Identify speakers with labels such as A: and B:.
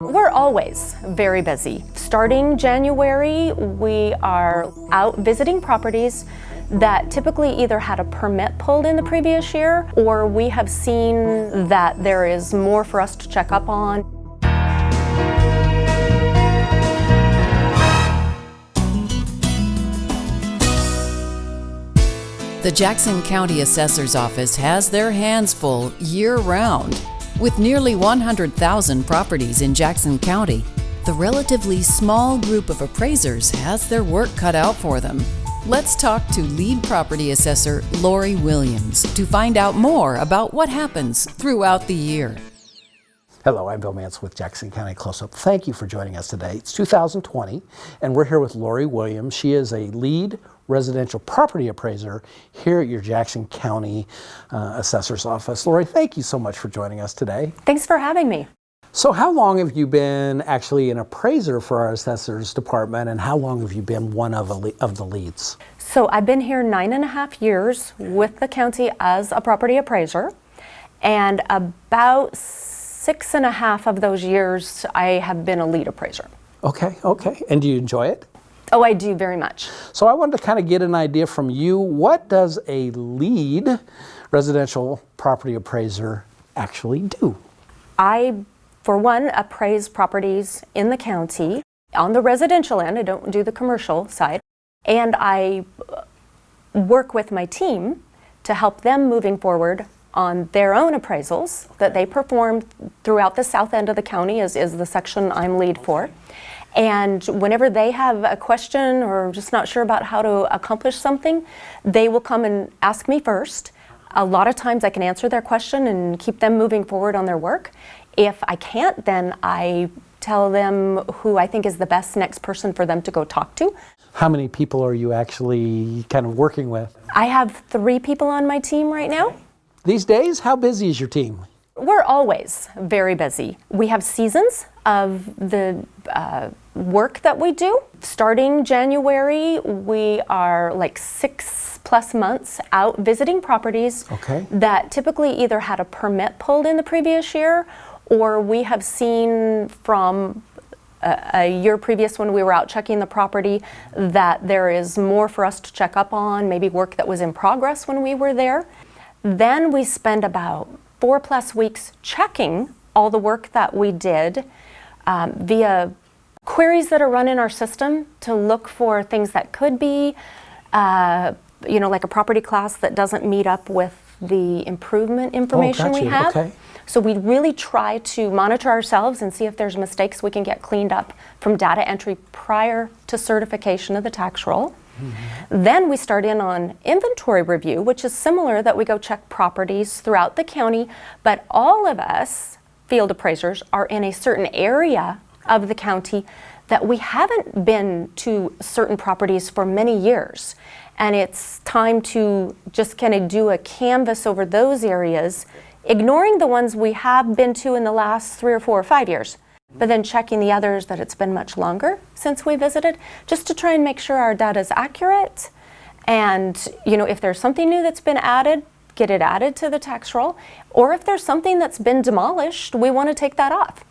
A: We're always very busy. Starting January, we are out visiting properties that typically either had a permit pulled in the previous year, or we have seen that there is more for us to check up on.
B: The Jackson County Assessor's Office has their hands full year-round. With nearly 100,000 properties in Jackson County, the relatively small group of appraisers has their work cut out for them. Let's talk to lead property assessor Laurie Williams to find out more about what happens throughout the year.
C: Hello, I'm Bill Mance with Jackson County Close-Up. Thank you for joining us today. It's 2020, and we're here with Laurie Williams. She is a lead residential property appraiser here at your Jackson County Assessor's Office. Laurie, thank you so much for joining us today.
A: Thanks for having me.
C: So how long have you been actually an appraiser for our Assessor's Department, and how long have you been one of the leads?
A: So I've been here 9.5 years with the county as a property appraiser, and about 6.5 of those years I have been a lead appraiser.
C: Okay. And do you enjoy it?
A: Oh, I do very much.
C: So I wanted to kind of get an idea from you. What does a lead residential property appraiser actually do?
A: I, for one, appraise properties in the county on the residential end. I don't do the commercial side. And I work with my team to help them moving forward on their own appraisals that they perform throughout the south end of the county is the section I'm lead for. And whenever they have a question or just not sure about how to accomplish something, they will come and ask me first. A lot of times I can answer their question and keep them moving forward on their work. If I can't, then I tell them who I think is the best next person for them to go talk to.
C: How many people are you actually kind of working with?
A: I have 3 people on my team right now.
C: These days, how busy is your team?
A: We're always very busy. We have seasons of the work that we do. Starting January, we are like 6+ months out visiting properties that typically either had a permit pulled in the previous year, or we have seen from a year previous when we were out checking the property that there is more for us to check up on, maybe work that was in progress when we were there. Then we spend about 4+ weeks checking all the work that we did via queries that are run in our system to look for things that could be, like a property class that doesn't meet up with the improvement information we have.
C: Okay.
A: So we really try to monitor ourselves and see if there's mistakes we can get cleaned up from data entry prior to certification of the tax roll. Mm-hmm. Then we start in on inventory review, which is similar, that we go check properties throughout the county, but all of us field appraisers are in a certain area of the county that we haven't been to certain properties for many years. And it's time to just kind of do a canvas over those areas, ignoring the ones we have been to in the last 3 or 4 or 5 years, but then checking the others that it's been much longer since we visited, just to try and make sure our data is accurate. And if there's something new that's been added, get it added to the tax roll. Or if there's something that's been demolished, we want to take that off.